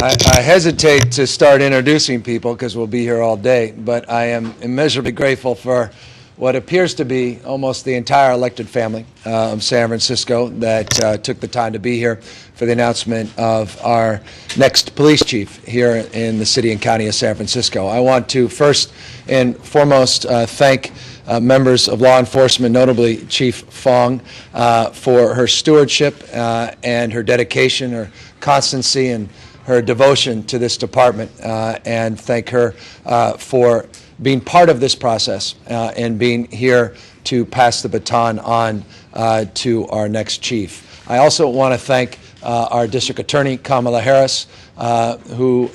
I hesitate to start introducing people because we'll be here all day, but I am immeasurably grateful for what appears to be almost the entire elected family of San Francisco that took the time to be here for the announcement of our next police chief here in the city and county of San Francisco. I want to first and foremost thank members of law enforcement, notably Chief Fong, for her stewardship and her dedication, her constancy, and her devotion to this department, and thank her for being part of this process and being here to pass the baton on to our next chief. I also want to thank our district attorney, Kamala Harris, who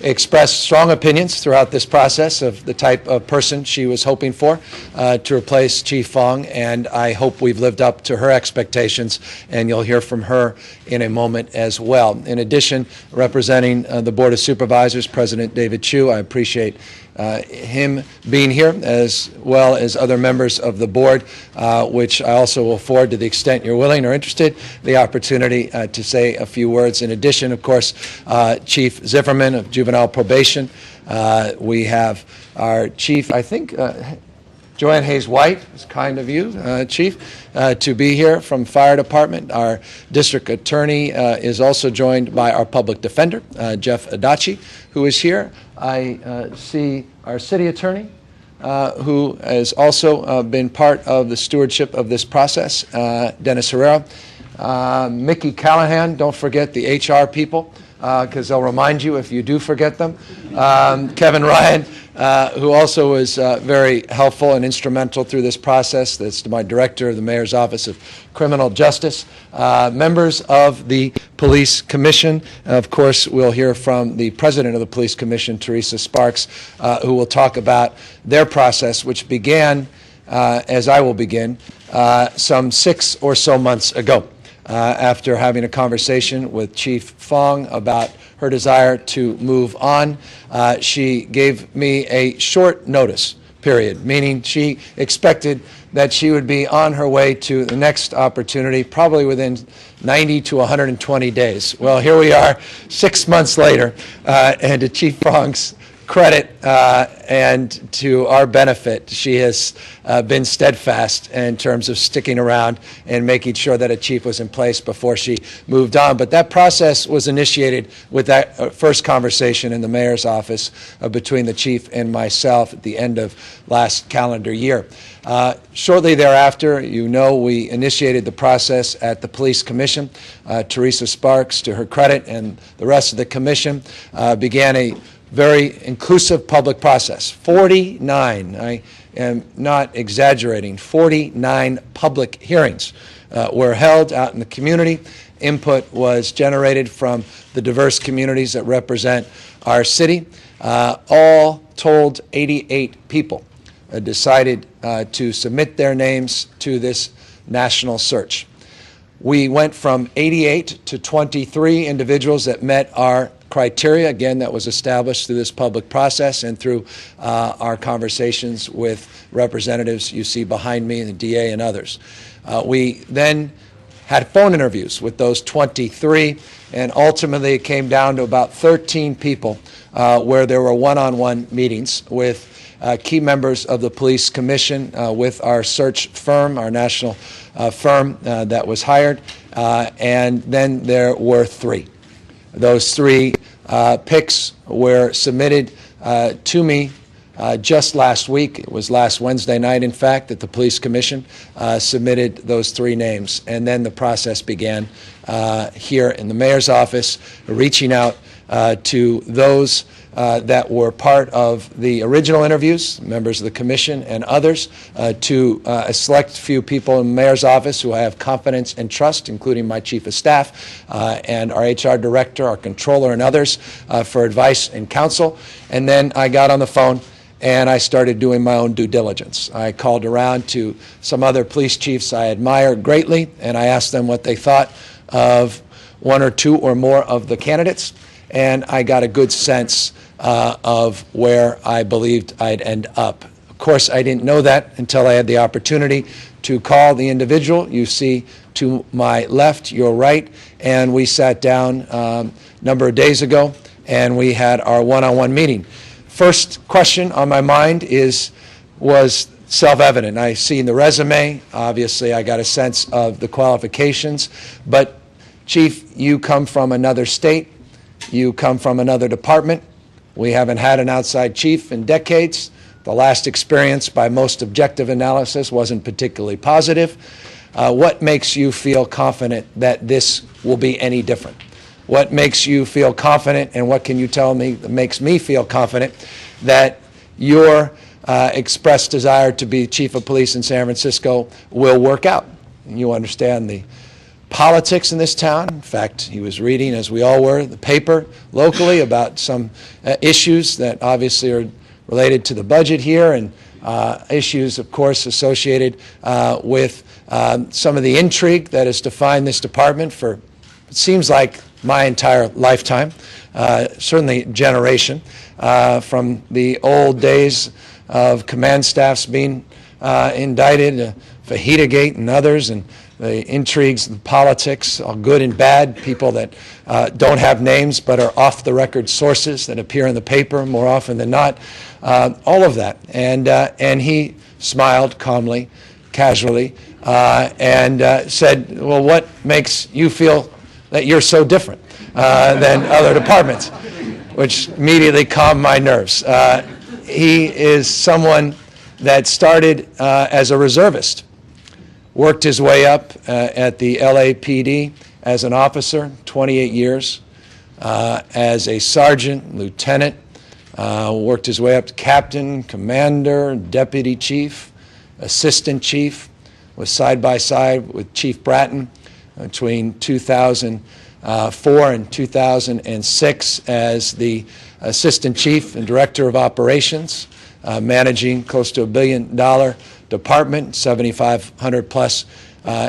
expressed strong opinions throughout this process of the type of person she was hoping for to replace Chief Fong, and I hope we've lived up to her expectations, and you'll hear from her in a moment as well. In addition, representing the Board of Supervisors, President David Chu, I appreciate him being here, as well as other members of the board, which I also will afford, to the extent you're willing or interested, the opportunity to say a few words. In addition, of course, Chief Zifferman of Juvenile Probation. We have our chief, I think, Joanne Hayes-White, it's kind of you, Chief, to be here from Fire Department. Our district attorney is also joined by our public defender, Jeff Adachi, who is here. I see our city attorney, who has also been part of the stewardship of this process, Dennis Herrera. Mickey Callahan, don't forget the HR people, because they'll remind you if you do forget them. Kevin Ryan, who also was very helpful and instrumental through this process. That's my director of the Mayor's Office of Criminal Justice. Members of the Police Commission. Of course, we'll hear from the President of the Police Commission, Teresa Sparks, who will talk about their process, which began, as I will begin, some 6 or so months ago. After having a conversation with Chief Fong about her desire to move on, she gave me a short notice period, meaning she expected that she would be on her way to the next opportunity probably within 90 to 120 days. Well, here we are 6 months later, and to Chief Fong's credit and to our benefit, she has been steadfast in terms of sticking around and making sure that a chief was in place before she moved on. But that process was initiated with that first conversation in the mayor's office between the chief and myself at the end of last calendar year. Shortly thereafter, we initiated the process at the Police Commission. Teresa Sparks, to her credit, and the rest of the commission began a very inclusive public process. 49, I am not exaggerating, 49 public hearings were held out in the community. Input was generated from the diverse communities that represent our city. All told, 88 people decided to submit their names to this national search. We went from 88 to 23 individuals that met our criteria, again, that was established through this public process and through our conversations with representatives you see behind me, the DA and others. We then had phone interviews with those 23, and ultimately it came down to about 13 people where there were one-on-one meetings with key members of the Police Commission, with our search firm, our national firm that was hired, and then there were 3. Those 3 picks were submitted to me just last week. It was last Wednesday night, in fact, that the Police Commission submitted those 3 names. And then the process began here in the mayor's office, reaching out to those that were part of the original interviews, members of the commission and others, to a select few people in the mayor's office who I have confidence and trust, including my chief of staff and our HR director, our controller, and others for advice and counsel. And then I got on the phone and I started doing my own due diligence. I called around to some other police chiefs I admire greatly, and I asked them what they thought of 1 or 2 or more of the candidates, and I got a good sense of where I believed I'd end up. Of course, I didn't know that until I had the opportunity to call the individual you see to my left, your right, and we sat down a number of days ago, and we had our one-on-one meeting. First question on my mind was self-evident. I seen the resume. Obviously, I got a sense of the qualifications. But, Chief, you come from another state. You come from another department. We haven't had an outside chief in decades. The last experience, by most objective analysis, wasn't particularly positive. What makes you feel confident that this will be any different? What makes you feel confident, and what can you tell me that makes me feel confident that your expressed desire to be chief of police in San Francisco will work out? And you understand the politics in this town. In fact, he was reading, as we all were, the paper locally about some issues that obviously are related to the budget here, and issues, of course, associated with some of the intrigue that has defined this department for, it seems like, my entire lifetime, certainly generation, from the old days of command staffs being indicted, Fajita-gate and others, and the intrigues, the politics, all good and bad, people that don't have names but are off-the-record sources that appear in the paper more often than not, all of that. And he smiled calmly, casually, and said, well, what makes you feel that you're so different than other departments? Which immediately calmed my nerves. He is someone that started as a reservist, worked his way up at the LAPD as an officer, 28 years, as a sergeant, lieutenant, worked his way up to captain, commander, deputy chief, assistant chief, was side by side with Chief Bratton between 2004 and 2006 as the assistant chief and director of operations, managing close to $1 billion department, 7,500 plus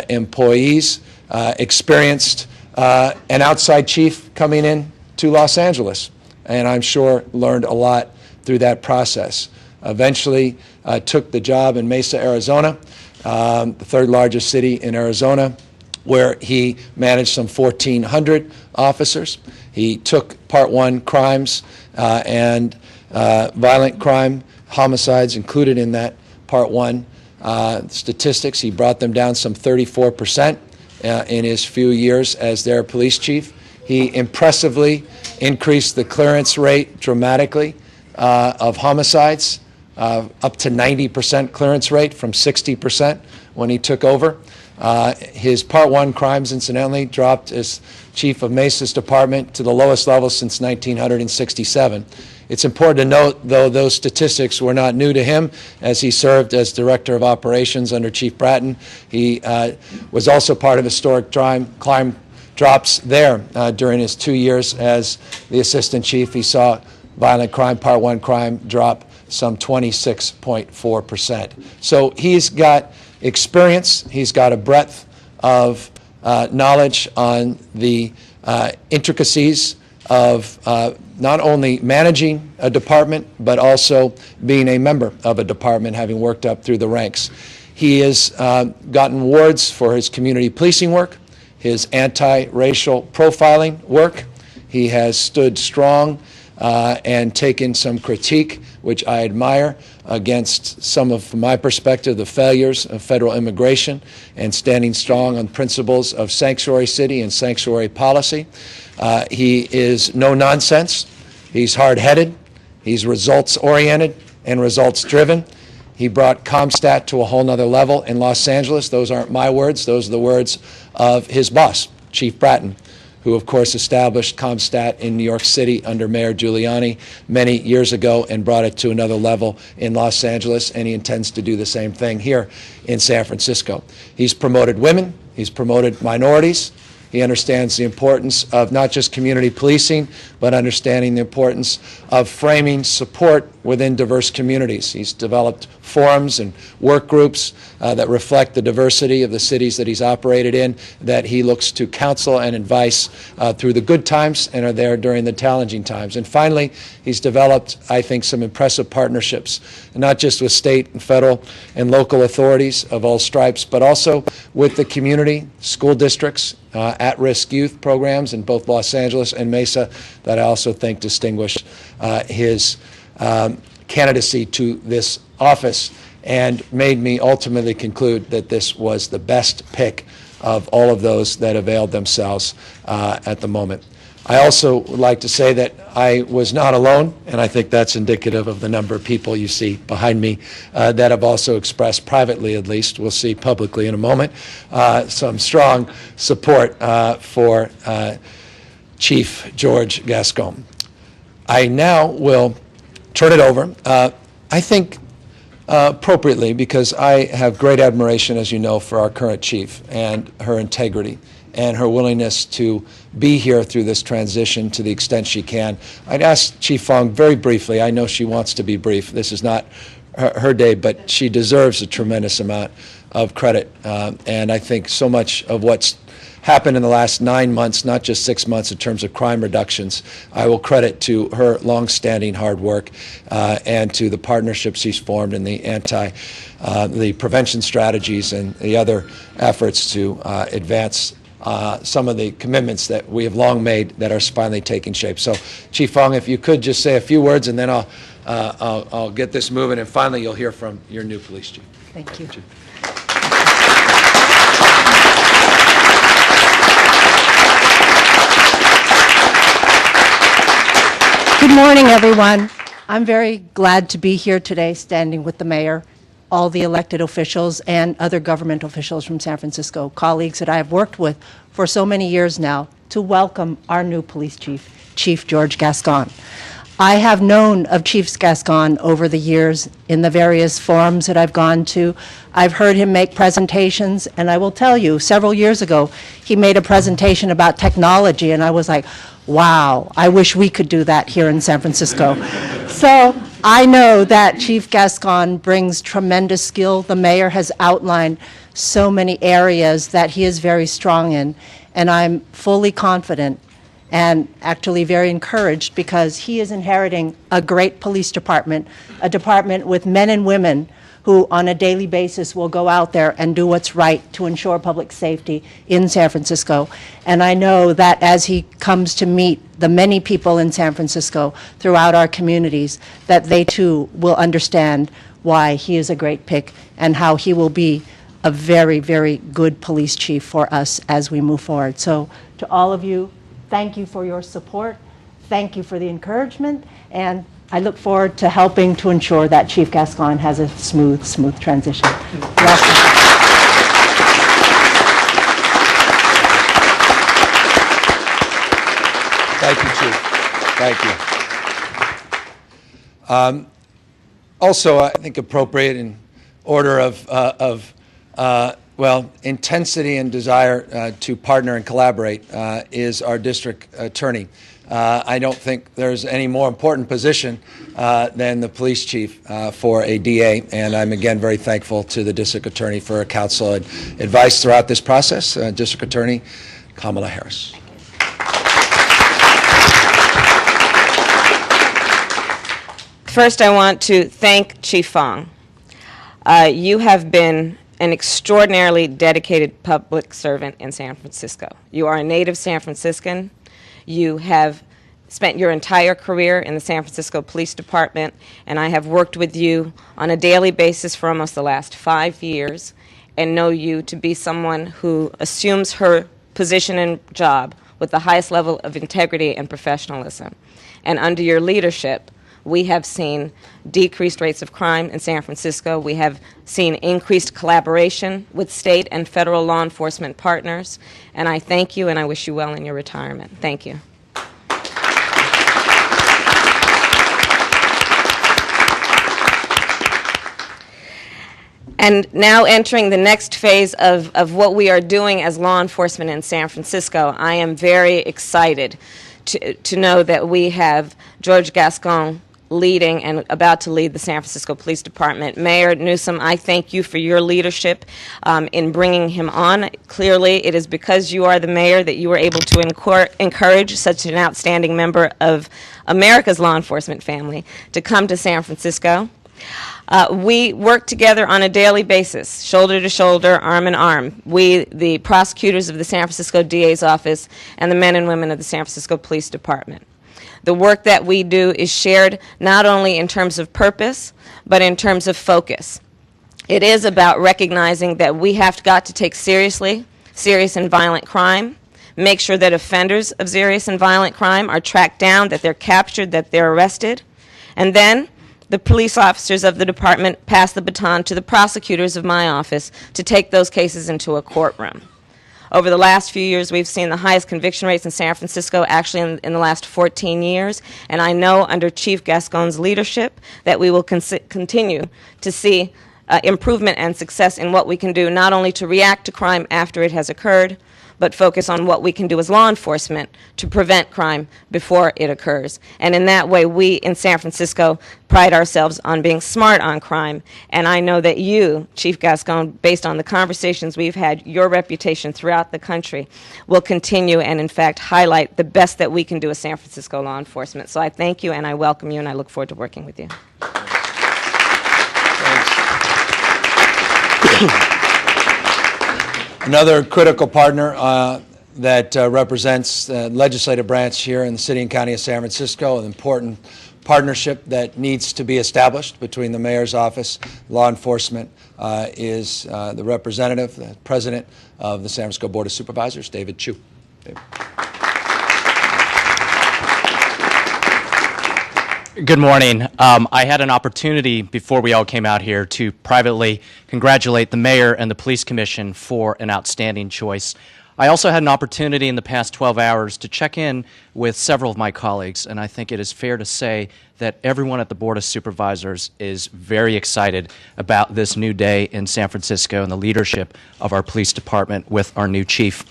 employees, experienced an outside chief coming in to Los Angeles, and I'm sure learned a lot through that process. Eventually took the job in Mesa, Arizona, the third largest city in Arizona, where he managed some 1,400 officers. He took Part 1 crimes and violent crime, homicides included in that Part 1 statistics. He brought them down some 34% in his few years as their police chief. He impressively increased the clearance rate dramatically of homicides, up to 90% clearance rate from 60% when he took over. His Part 1 crimes, incidentally, dropped as chief of Mesa's department to the lowest level since 1967. It's important to note, though, those statistics were not new to him as he served as director of operations under Chief Bratton. He was also part of historic crime drops there during his 2 years as the assistant chief. He saw violent crime, Part 1 crime, drop some 26.4%. So he's got experience, he's got a breadth of knowledge on the intricacies of not only managing a department, but also being a member of a department, having worked up through the ranks. He has gotten awards for his community policing work, his anti-racial profiling work. He has stood strong and taken some critique, which I admire, against some of, from my perspective, the failures of federal immigration, and standing strong on principles of sanctuary city and sanctuary policy. He is no nonsense. He's hard-headed. He's results-oriented and results-driven. He brought COMPSTAT to a whole nother level in Los Angeles. Those aren't my words. Those are the words of his boss, Chief Bratton, who, of course, established COMPSTAT in New York City under Mayor Giuliani many years ago and brought it to another level in Los Angeles, and he intends to do the same thing here in San Francisco. He's promoted women. He's promoted minorities. He understands the importance of not just community policing, but understanding the importance of framing support within diverse communities. He's developed forums and work groups that reflect the diversity of the cities that he's operated in, that he looks to counsel and advice through the good times and are there during the challenging times. And finally, he's developed, I think, some impressive partnerships, not just with state and federal and local authorities of all stripes, but also with the community, school districts, at-risk youth programs in both Los Angeles and Mesa that I also think distinguished his candidacy to this office and made me ultimately conclude that this was the best pick of all of those that availed themselves at the moment. I also would like to say that I was not alone, and I think that's indicative of the number of people you see behind me that have also expressed privately, at least, we'll see publicly in a moment, some strong support for Chief George Gascón. I now will turn it over, I think appropriately, because I have great admiration, as you know, for our current chief and her integrity and her willingness to be here through this transition to the extent she can. I'd ask Chief Fong very briefly. I know she wants to be brief. This is not her day, but she deserves a tremendous amount of credit. And I think so much of what's happened in the last 9 months, not just 6 months in terms of crime reductions, I will credit to her longstanding hard work and to the partnerships she's formed and the prevention strategies and the other efforts to advance some of the commitments that we have long made that are finally taking shape. So, Chief Fong, if you could just say a few words, and then I'll get this moving, and finally you'll hear from your new police chief. Thank you. Chief. Good morning, everyone. I'm very glad to be here today, standing with the mayor, all the elected officials, and other government officials from San Francisco, colleagues that I have worked with for so many years now, to welcome our new police chief, Chief George Gascón. I have known of Chief Gascón over the years in the various forums that I've gone to. I've heard him make presentations, and I will tell you, several years ago, he made a presentation about technology, and I was like, wow, I wish we could do that here in San Francisco. So I know that Chief Gascón brings tremendous skill. The mayor has outlined so many areas that he is very strong in, and I'm fully confident and actually very encouraged because he is inheriting a great police department, a department with men and women who on a daily basis will go out there and do what's right to ensure public safety in San Francisco. And I know that as he comes to meet the many people in San Francisco throughout our communities, that they too will understand why he is a great pick and how he will be a very, very good police chief for us as we move forward. So to all of you, thank you for your support. Thank you for the encouragement. And I look forward to helping to ensure that Chief Gascón has a smooth transition. Welcome. Thank you, Chief. Thank you. Also, I think appropriate in order of well, intensity and desire to partner and collaborate is our district attorney. I don't think there's any more important position than the police chief for a DA, and I'm again very thankful to the district attorney for her counsel and advice throughout this process. District Attorney Kamala Harris. First, I want to thank Chief Fong. You have been an extraordinarily dedicated public servant in San Francisco. You are a native San Franciscan. You have spent your entire career in the San Francisco Police Department, and I have worked with you on a daily basis for almost the last 5 years and know you to be someone who assumes her position and job with the highest level of integrity and professionalism. And under your leadership, we have seen decreased rates of crime in San Francisco. We have seen increased collaboration with state and federal law enforcement partners. And I thank you and I wish you well in your retirement. Thank you. And now entering the next phase of what we are doing as law enforcement in San Francisco, I am very excited to know that we have George Gascón leading and about to lead the San Francisco Police Department. Mayor Newsom, I thank you for your leadership in bringing him on. Clearly, it is because you are the mayor that you were able to encourage such an outstanding member of America's law enforcement family to come to San Francisco. We work together on a daily basis, shoulder to shoulder, arm in arm. We, the prosecutors of the San Francisco DA's office, and the men and women of the San Francisco Police Department. The work that we do is shared not only in terms of purpose, but in terms of focus. It is about recognizing that we have got to take seriously serious and violent crime, make sure that offenders of serious and violent crime are tracked down, that they're captured, that they're arrested, and then the police officers of the department pass the baton to the prosecutors of my office to take those cases into a courtroom. Over the last few years, we've seen the highest conviction rates in San Francisco, actually in the last 14 years, and I know under Chief Gascón's leadership that we will continue to see improvement and success in what we can do, not only to react to crime after it has occurred, but focus on what we can do as law enforcement to prevent crime before it occurs. And in that way, we in San Francisco pride ourselves on being smart on crime. And I know that you, Chief Gascón, based on the conversations we've had, your reputation throughout the country will continue and, in fact, highlight the best that we can do as San Francisco law enforcement. So I thank you, and I welcome you, and I look forward to working with you. Another critical partner that represents the legislative branch here in the city and county of San Francisco, an important partnership that needs to be established between the mayor's office, law enforcement, is the representative, the president of the San Francisco Board of Supervisors, David Chu. David. Good morning. I had an opportunity before we all came out here to privately congratulate the mayor and the police commission for an outstanding choice. I also had an opportunity in the past 12 hours to check in with several of my colleagues, and I think it is fair to say that everyone at the Board of Supervisors is very excited about this new day in San Francisco and the leadership of our police department with our new chief.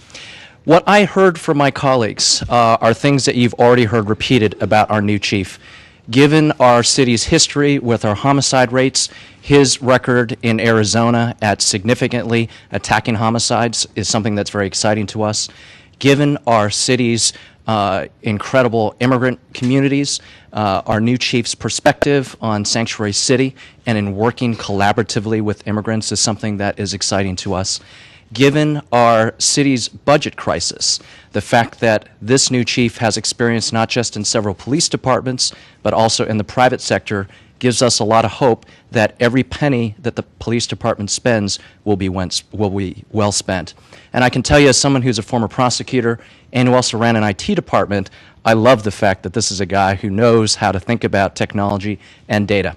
What I heard from my colleagues are things that you've already heard repeated about our new chief. Given our city's history with our homicide rates, his record in Arizona at significantly attacking homicides is something that's very exciting to us. Given our city's incredible immigrant communities, our new chief's perspective on Sanctuary City and in working collaboratively with immigrants is something that is exciting to us. Given our city's budget crisis, the fact that this new chief has experience not just in several police departments, but also in the private sector, gives us a lot of hope that every penny that the police department spends will be well spent. And I can tell you, as someone who's a former prosecutor and who also ran an IT department, I love the fact that this is a guy who knows how to think about technology and data.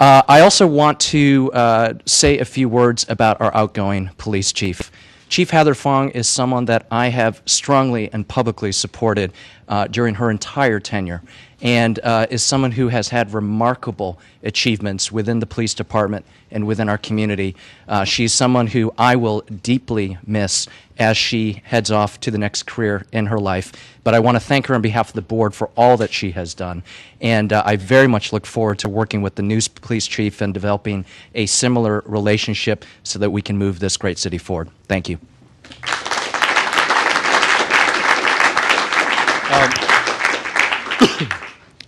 I also want to say a few words about our outgoing police chief. Chief Heather Fong is someone that I have strongly and publicly supported during her entire tenure, and is someone who has had remarkable achievements within the police department and within our community. She's someone who I will deeply miss as she heads off to the next career in her life. But I want to thank her on behalf of the board for all that she has done. And I very much look forward to working with the new police chief and developing a similar relationship so that we can move this great city forward. Thank you.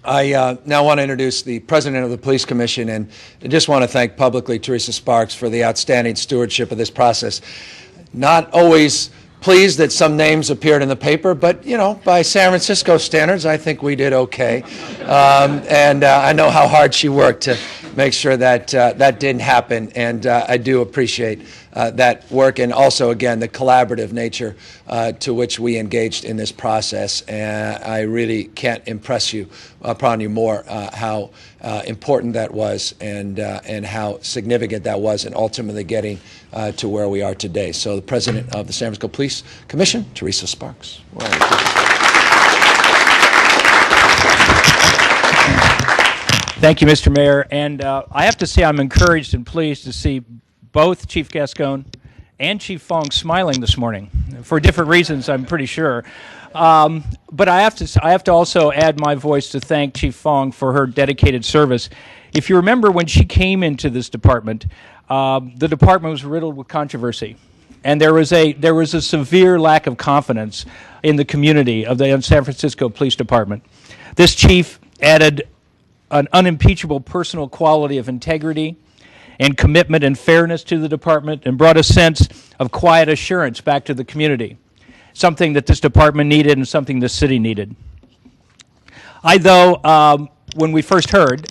I now want to introduce the president of the Police Commission, and I just want to thank publicly Teresa Sparks for the outstanding stewardship of this process. Not always pleased that some names appeared in the paper, but, you know, by San Francisco standards, I think we did okay. And I know how hard she worked to make sure that that didn't happen, and I do appreciate that work, and also, again, the collaborative nature to which we engaged in this process. And I really can't impress upon you more how important that was, and how significant that was in ultimately getting to where we are today. So the president of the San Francisco Police Commission, Teresa Sparks. Thank you, Mr. Mayor. And I have to say I'm encouraged and pleased to see both Chief Gascón and Chief Fong smiling this morning for different reasons, I'm pretty sure. But I have to also add my voice to thank Chief Fong for her dedicated service. If you remember when she came into this department, the department was riddled with controversy. And there was a severe lack of confidence in the community of the San Francisco Police Department. This chief added an unimpeachable personal quality of integrity and commitment and fairness to the department, and brought a sense of quiet assurance back to the community, something that this department needed and something the city needed. When we first heard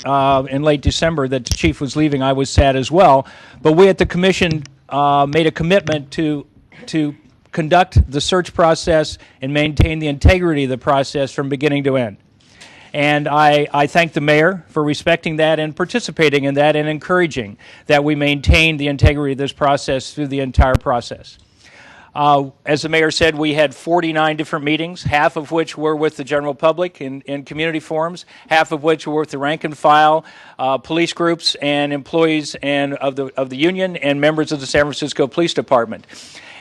in late December that the chief was leaving, I was sad as well, but we at the commission made a commitment to conduct the search process and maintain the integrity of the process from beginning to end. And I thank the mayor for respecting that and participating in that and encouraging that we maintain the integrity of this process through the entire process. As the mayor said, we had 49 different meetings, half of which were with the general public in community forums, half of which were with the rank and file, police groups and employees of the union and members of the San Francisco Police Department.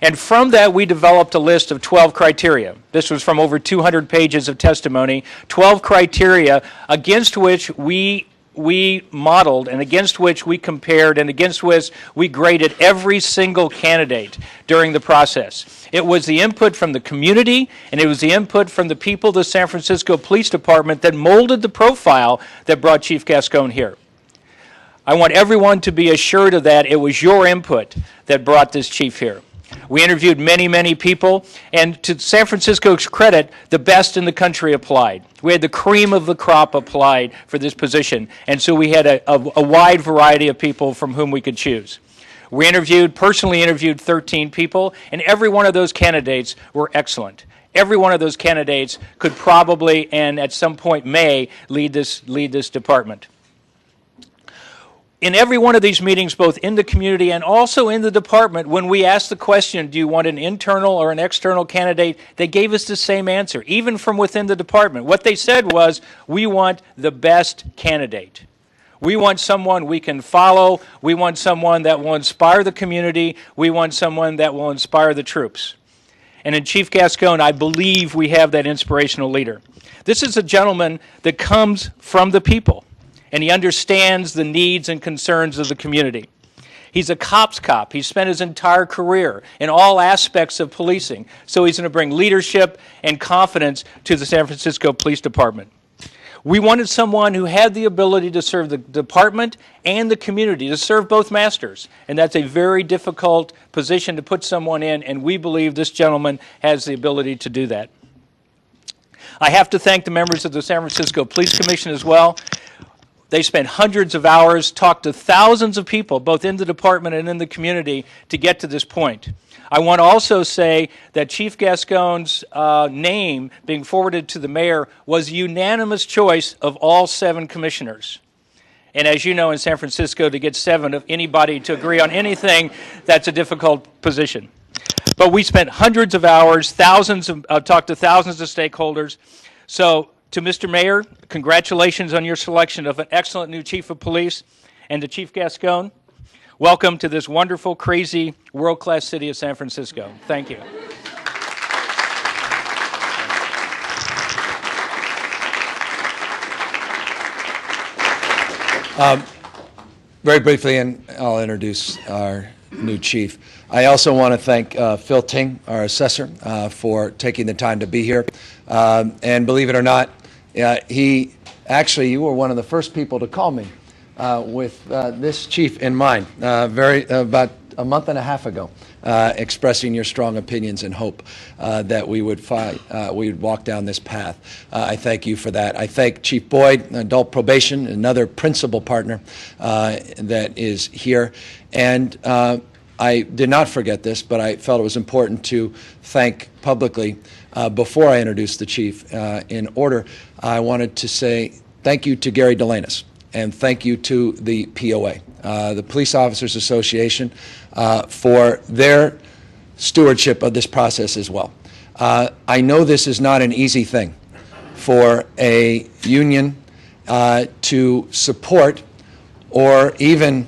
And from that, we developed a list of 12 criteria. This was from over 200 pages of testimony, 12 criteria against which we modeled and against which we compared and against which we graded every single candidate during the process. It was the input from the community and it was the input from the people of the San Francisco Police Department that molded the profile that brought Chief Gascón here. I want everyone to be assured of that. It was your input that brought this chief here. We interviewed many, many people, and to San Francisco's credit, the best in the country applied. We had the cream of the crop applied for this position, and so we had a wide variety of people from whom we could choose. We personally interviewed 13 people, and every one of those candidates were excellent. Every one of those candidates could probably, and at some point may, lead this department. In every one of these meetings, both in the community and also in the department, when we asked the question, do you want an internal or an external candidate, they gave us the same answer, even from within the department. What they said was, we want the best candidate. We want someone we can follow. We want someone that will inspire the community. We want someone that will inspire the troops. And in Chief Gascón, I believe we have that inspirational leader. This is a gentleman that comes from the people, and he understands the needs and concerns of the community. He's a cop's cop. He spent his entire career in all aspects of policing, so he's going to bring leadership and confidence to the San Francisco Police Department. We wanted someone who had the ability to serve the department and the community, to serve both masters, and that's a very difficult position to put someone in, and we believe this gentleman has the ability to do that. I have to thank the members of the San Francisco Police Commission as well. They spent hundreds of hours, talked to thousands of people, both in the department and in the community, to get to this point. I want to also say that Chief Gascón's name being forwarded to the mayor was a unanimous choice of all 7 commissioners. And as you know, in San Francisco, to get 7 of anybody to agree on anything, that's a difficult position. But we spent hundreds of hours, talked to thousands of stakeholders. So, to Mr. Mayor, congratulations on your selection of an excellent new Chief of Police. And to Chief Gascón, welcome to this wonderful, crazy, world-class city of San Francisco. Thank you. Very briefly, and I'll introduce our new chief. I also want to thank Phil Ting, our assessor, for taking the time to be here. And believe it or not, you were one of the first people to call me with this chief in mind, about a month and a half ago, expressing your strong opinions and hope that we would walk down this path. I thank you for that. I thank Chief Boyd, Adult Probation, another principal partner that is here. And I did not forget this, but I felt it was important to thank publicly, before I introduced the chief, in order, I wanted to say thank you to Gary Delanis and thank you to the POA, the Police Officers Association, for their stewardship of this process as well. I know this is not an easy thing for a union to support or even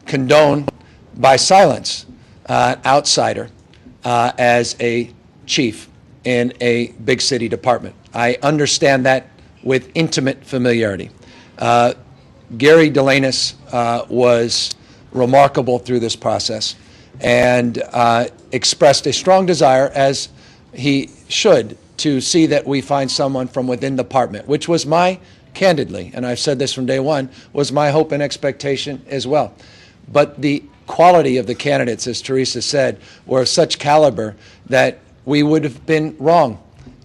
condone by silence an outsider as a chief in a big city department. I understand that with intimate familiarity. Gary Delanis was remarkable through this process and expressed a strong desire, as he should, to see that we find someone from within the department, which was candidly, and I've said this from day one, was my hope and expectation as well. But the quality of the candidates, as Teresa said, were of such caliber that we would have been wrong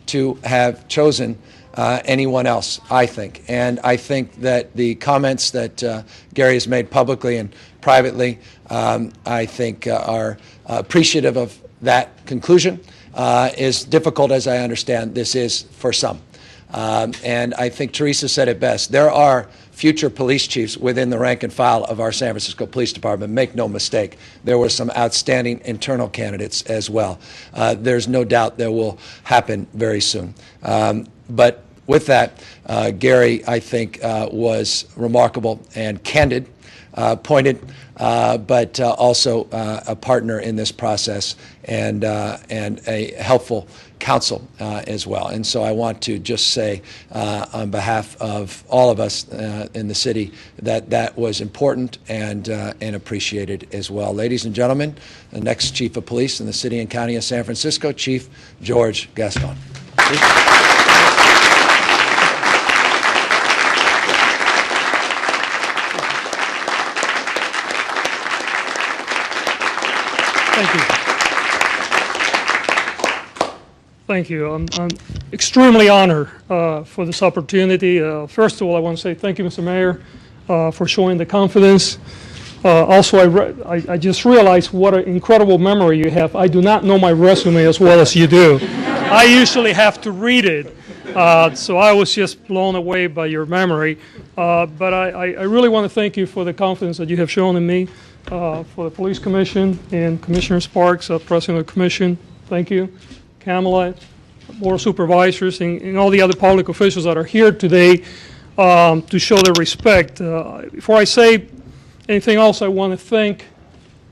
to have chosen anyone else, I think. And I think that the comments that Gary has made publicly and privately, I think are appreciative of that conclusion. As difficult as I understand this is for some. And I think Teresa said it best. There are future police chiefs within the rank and file of our San Francisco Police Department. Make no mistake, there were some outstanding internal candidates as well. There's no doubt that will happen very soon. But with that, Gary, I think, was remarkable and candid, pointed, but also a partner in this process and a helpful counsel as well. And so I want to just say on behalf of all of us in the city that that was important and appreciated as well. Ladies and gentlemen, the next Chief of Police in the City and County of San Francisco, Chief George Gascón. Thank you. Thank you. I'm extremely honored for this opportunity. First of all, I want to say thank you, Mr. Mayor, for showing the confidence. Also, I just realized what an incredible memory you have. I do not know my resume as well as you do. I usually have to read it. So I was just blown away by your memory. But I really want to thank you for the confidence that you have shown in me. For the Police Commission and Commissioner Sparks, President of the Commission, thank you. Kamala, Board of Supervisors, and all the other public officials that are here today to show their respect. Before I say anything else, I want to thank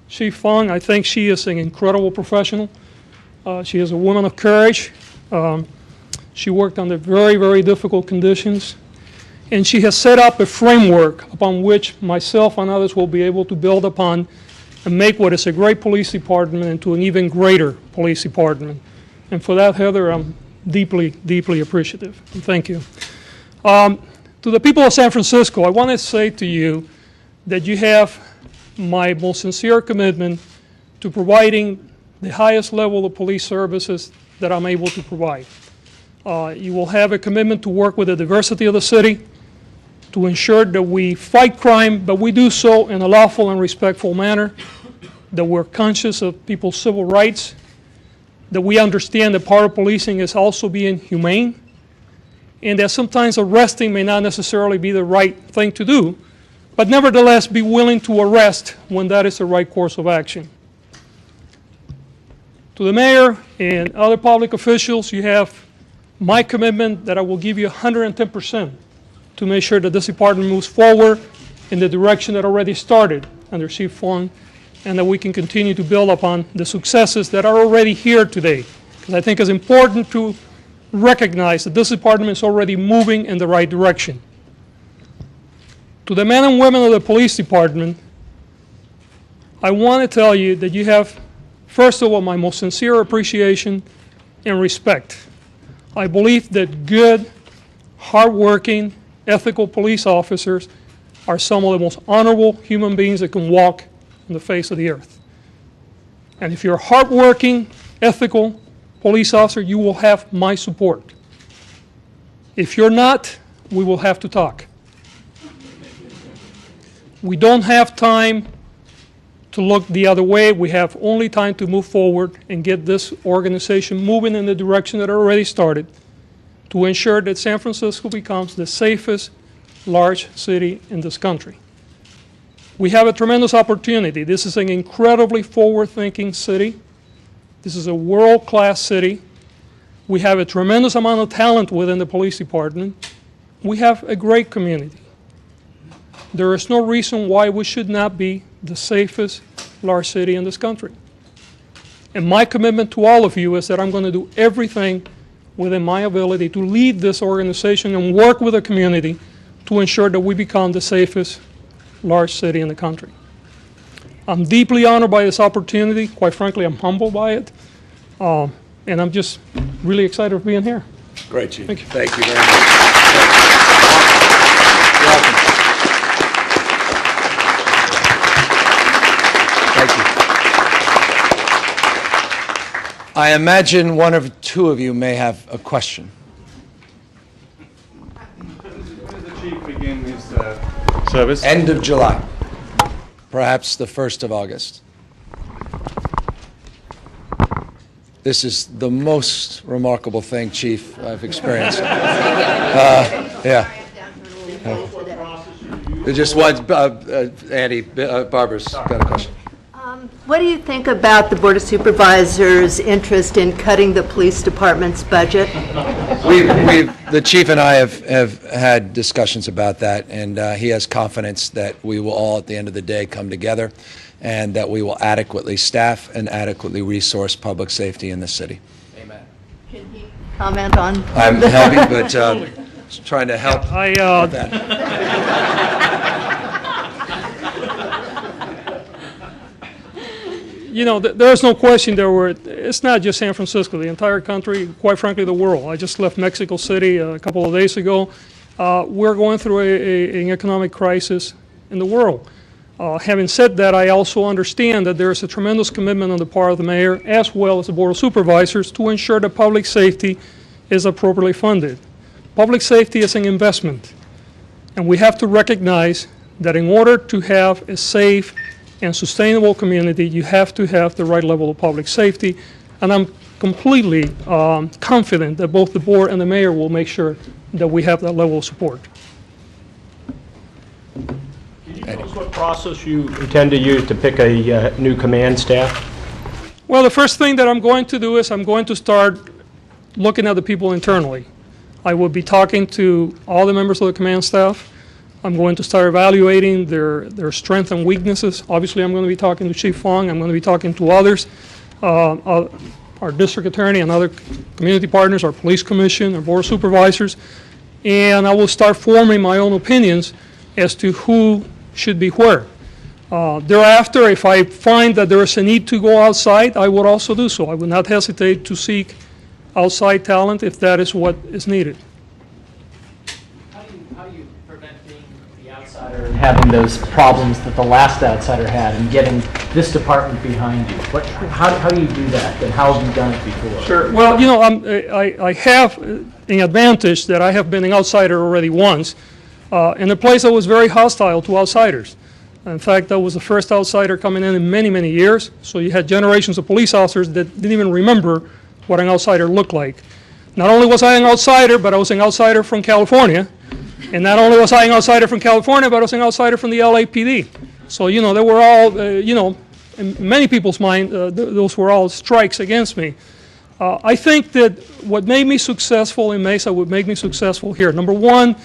Chief Fong. I think she is an incredible professional. She is a woman of courage. She worked under very, very difficult conditions. And she has set up a framework upon which myself and others will be able to build upon and make what is a great police department into an even greater police department. And for that, Heather, I'm deeply, deeply appreciative. And thank you. To the people of San Francisco, I want to say to you that you have my most sincere commitment to providing the highest level of police services that I'm able to provide. You will have a commitment to work with the diversity of the city, to ensure that we fight crime, but we do so in a lawful and respectful manner, that we're conscious of people's civil rights, that we understand that part of policing is also being humane, and that sometimes arresting may not necessarily be the right thing to do, but nevertheless be willing to arrest when that is the right course of action. To the mayor and other public officials, you have my commitment that I will give you 110% to make sure that this department moves forward in the direction that already started under Chief Fong, and that we can continue to build upon the successes that are already here today. Because I think it's important to recognize that this department is already moving in the right direction. To the men and women of the police department, I want to tell you that you have, first of all, my most sincere appreciation and respect. I believe that good, hardworking, ethical police officers are some of the most honorable human beings that can walk on the face of the earth. And if you're a hardworking, ethical police officer, you will have my support. If you're not, we will have to talk. We don't have time to look the other way. We have only time to move forward and get this organization moving in the direction that already started, to ensure that San Francisco becomes the safest large city in this country. We have a tremendous opportunity. This is an incredibly forward-thinking city. This is a world-class city. We have a tremendous amount of talent within the police department. We have a great community. there is no reason why we should not be the safest large city in this country. And my commitment to all of you is that I'm going to do everything within my ability to lead this organization and work with the community to ensure that we become the safest large city in the country. I'm deeply honored by this opportunity. Quite frankly, I'm humbled by it. And I'm just really excited for being here. Great, Chief. Thank you. Thank you very much. Welcome. Thank you. I imagine one or two of you may have a question. When does the Chief begin his service? End of July, perhaps the 1st of August. This is the most remarkable thing, Chief, I've experienced. Yeah. Just one, Andy, Barbara's got a question. What do you think about the Board of Supervisors' interest in cutting the police department's budget? The Chief and I have had discussions about that, and he has confidence that we will all, at the end of the day, come together and that we will adequately staff and adequately resource public safety in the city. Amen. Can he comment on? I'm happy, but just trying to help with that. You know, there's no question it's not just San Francisco, the entire country, quite frankly, the world. I just left Mexico City a couple of days ago. We're going through an economic crisis in the world. Having said that, I also understand that there is a tremendous commitment on the part of the mayor, as well as the Board of Supervisors, to ensure that public safety is appropriately funded. Public safety is an investment, and we have to recognize that in order to have a safe and sustainable community, you have to have the right level of public safety, and I'm completely confident that both the board and the mayor will make sure that we have that level of support. Can you tell us what process you intend to use to pick a new command staff? Well, the first thing that I'm going to do is I'm going to start looking at the people internally. I will be talking to all the members of the command staff. I'm going to start evaluating their strengths and weaknesses. Obviously, I'm going to be talking to Chief Fong. I'm going to be talking to others, our district attorney and other community partners, our police commission, our board of supervisors, and I will start forming my own opinions as to who should be where. Thereafter, if I find that there is a need to go outside, I would also do so. I would not hesitate to seek outside talent if that is what is needed. How do you prevent being the outsider and having those problems that the last outsider had and getting this department behind you? How do you do that, and how have you done it before? Sure. Well, you know, I have an advantage that I have been an outsider already once in a place that was very hostile to outsiders. In fact, I was the first outsider coming in many, many years, so you had generations of police officers that didn't even remember what an outsider looked like. Not only was I an outsider, but I was an outsider from California. And not only was I an outsider from California, but I was an outsider from the LAPD. So, you know, they were all, you know, in many people's mind, those were all strikes against me. I think that what made me successful in Mesa would make me successful here. Number one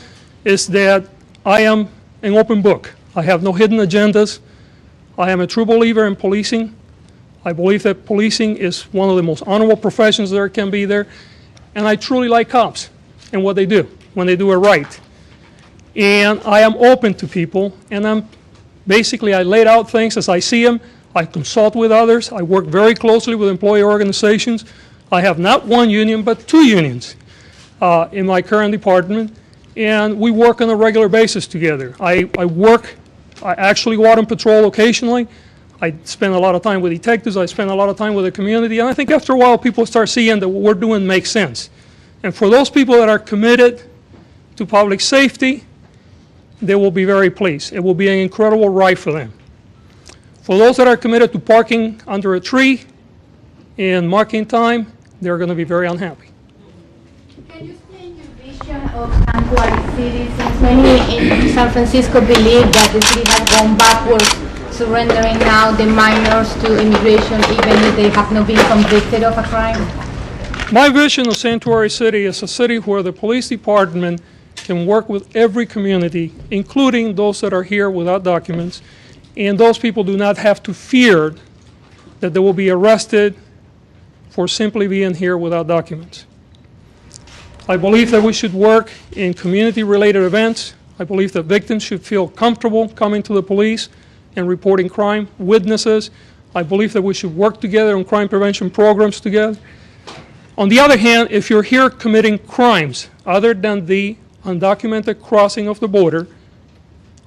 is that I am an open book. I have no hidden agendas. I am a true believer in policing. I believe that policing is one of the most honorable professions there can be there. And I truly like cops and what they do when they do it right. And I am open to people, and I laid out things as I see them. I consult with others. I work very closely with employee organizations. I have not one union, but two unions in my current department, and we work on a regular basis together. I actually go out on patrol occasionally. I spend a lot of time with detectives. I spend a lot of time with the community, and I think after a while people start seeing that what we're doing makes sense. And for those people that are committed to public safety, they will be very pleased. It will be an incredible ride for them. For those that are committed to parking under a tree in marking time, they're going to be very unhappy. Can you explain your vision of sanctuary city? Since many in San Francisco believe that the city has gone backwards, surrendering now the minors to immigration even if they have not been convicted of a crime? My vision of Sanctuary City is a city where the police department can work with every community, including those that are here without documents, and those people do not have to fear that they will be arrested for simply being here without documents. I believe that we should work in community-related events. I believe that victims should feel comfortable coming to the police and reporting crime. Witnesses, I believe that we should work together on crime prevention programs together. On the other hand, if you're here committing crimes other than the undocumented crossing of the border,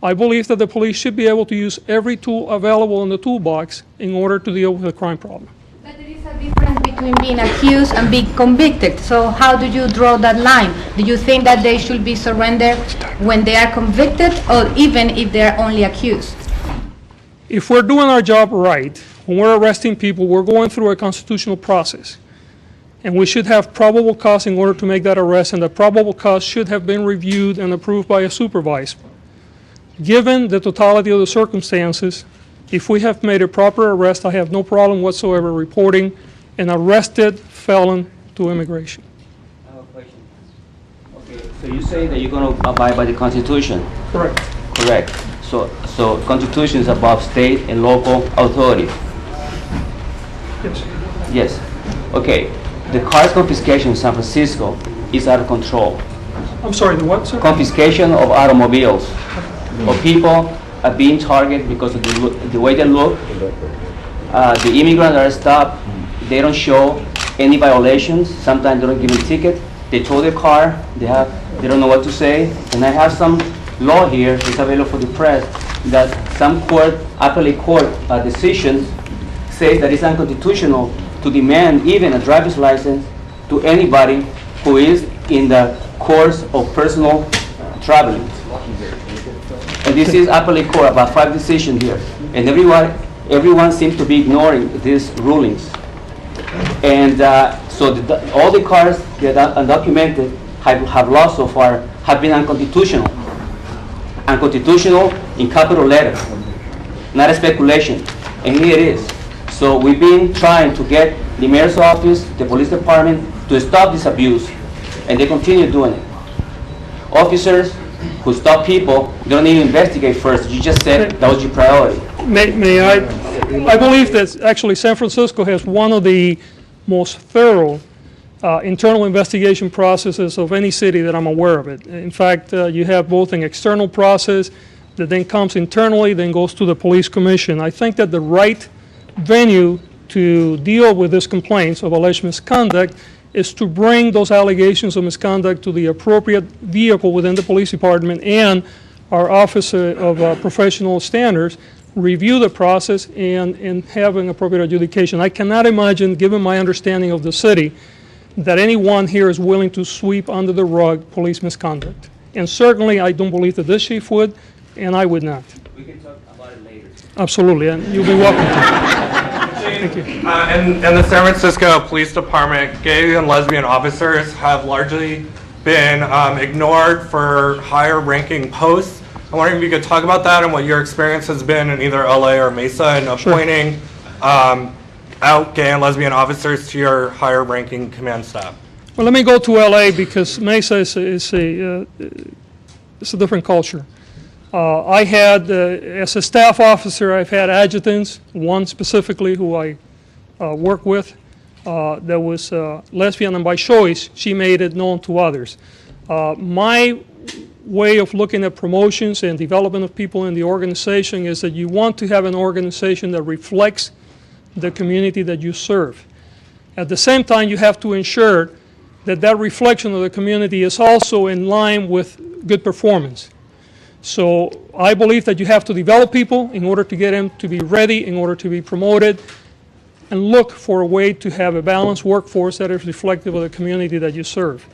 I believe that the police should be able to use every tool available in the toolbox in order to deal with the crime problem. But there is a difference between being accused and being convicted. So how do you draw that line? Do you think that they should be surrendered when they are convicted or even if they are only accused? If we're doing our job right, when we're arresting people, we're going through a constitutional process. And we should have probable cause in order to make that arrest, and the probable cause should have been reviewed and approved by a supervisor. Given the totality of the circumstances, if we have made a proper arrest, I have no problem whatsoever reporting an arrested felon to immigration. I have a question. Okay, so you say that you're going to abide by the Constitution? Correct. Correct. So Constitution is above state and local authority? Yes. Yes. Okay. The car's confiscation in San Francisco is out of control. I'm sorry, the what, sir? Confiscation of automobiles. Or people are being targeted because of the way they look. The immigrants that are stopped, they don't show any violations. Sometimes they don't give them a ticket. They tow their car. They don't know what to say. And I have some law here, it's available for the press, that some appellate court decisions say that it's unconstitutional to demand even a driver's license to anybody who is in the course of personal traveling. And this is appellate court, about 5 decisions here. And everyone seems to be ignoring these rulings. And so all the cars that are undocumented have lost so far have been unconstitutional. Unconstitutional in capital letters, not a speculation. And here it is. So we've been trying to get the mayor's office, the police department, to stop this abuse, and they continue doing it. Officers who stop people, they don't even investigate first. You just said that was your priority. May I believe that actually San Francisco has one of the most thorough internal investigation processes of any city that I'm aware of it. In fact, you have both an external process that then comes internally, then goes to the police commission. I think that the right venue to deal with these complaints of alleged misconduct is to bring those allegations of misconduct to the appropriate vehicle within the police department, and our Office of Professional Standards review the process and have an appropriate adjudication. I cannot imagine, given my understanding of the city, that anyone here is willing to sweep under the rug police misconduct. And certainly I don't believe that this chief would, and I would not. We can talk about it later. Absolutely, and you'll be welcome to. Thank you. In the San Francisco Police Department, gay and lesbian officers have largely been ignored for higher ranking posts. I'm wondering if you could talk about that and what your experience has been in either LA or Mesa in appointing out gay and lesbian officers to your higher ranking command staff. Well, let me go to LA because Mesa is a different culture. I had, as a staff officer, I've had adjutants, one specifically who I work with, that was lesbian, and by choice, she made it known to others. My way of looking at promotions and development of people in the organization is that you want to have an organization that reflects the community that you serve. At the same time, you have to ensure that that reflection of the community is also in line with good performance. So I believe that you have to develop people in order to get them to be ready, in order to be promoted, and look for a way to have a balanced workforce that is reflective of the community that you serve.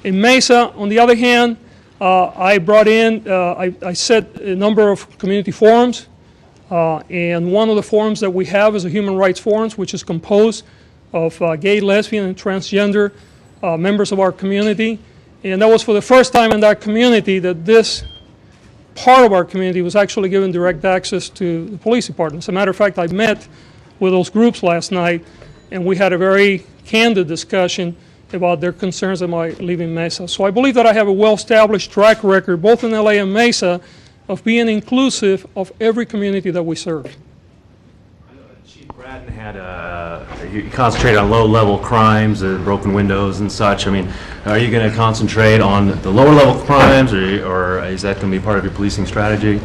In Mesa, on the other hand, I brought in, I set a number of community forums, and one of the forums that we have is a human rights forum, which is composed of gay, lesbian, and transgender members of our community. And that was for the first time in that community that this part of our community was actually given direct access to the police department. As a matter of fact, I met with those groups last night, and we had a very candid discussion about their concerns about leaving Mesa. So I believe that I have a well-established track record, both in LA and Mesa, of being inclusive of every community that we serve. Chief Braden had you concentrated on low-level crimes, broken windows and such. I mean, are you going to concentrate on the lower-level crimes, or is that going to be part of your policing strategy?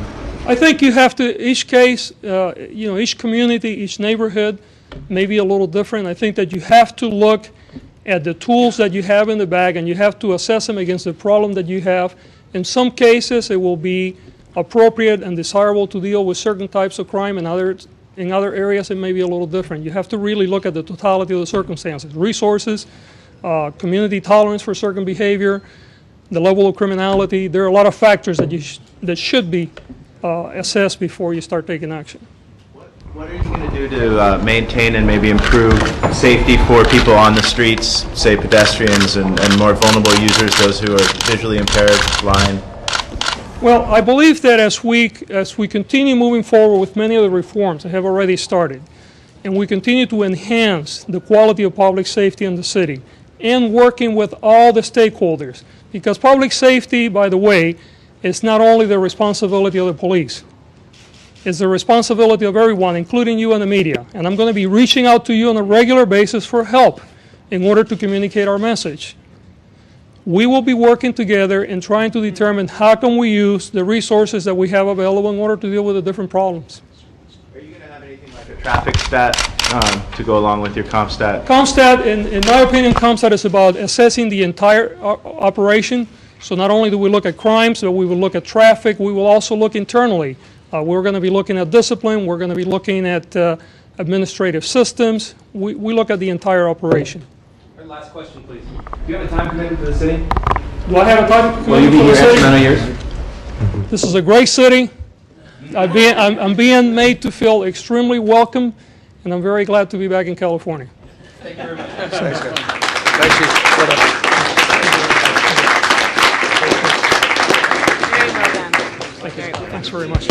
I think you have to, each case, each community, each neighborhood may be a little different. I think that you have to look at the tools that you have in the bag, and you have to assess them against the problem that you have. In some cases, it will be appropriate and desirable to deal with certain types of crime, and in other areas it may be a little different. You have to really look at the totality of the circumstances, resources, community tolerance for certain behavior, the level of criminality. There are a lot of factors that should be assessed before you start taking action. What are you going to do to maintain and maybe improve safety for people on the streets, say pedestrians and more vulnerable users, those who are visually impaired, blind? Well, I believe that as we continue moving forward with many of the reforms that have already started, and we continue to enhance the quality of public safety in the city, and working with all the stakeholders, because public safety, by the way, is not only the responsibility of the police. It's the responsibility of everyone, including you and the media. And I'm going to be reaching out to you on a regular basis for help in order to communicate our message. We will be working together and trying to determine how can we use the resources that we have available in order to deal with the different problems. Are you going to have anything like a traffic stat to go along with your COMPSTAT? COMPSTAT, in my opinion, COMPSTAT is about assessing the entire operation. So not only do we look at crimes, but we will look at traffic. We will also look internally. We're going to be looking at discipline. We're going to be looking at administrative systems. We look at the entire operation. Last question, please. Do you have a time commitment for the city? Do I have a time commitment for the city? Will you be here X amount of years? This is a great city. I'm being made to feel extremely welcome, and I'm very glad to be back in California. Thank you very much. Thanks, guys. Thank you. Very well done. Thanks very much.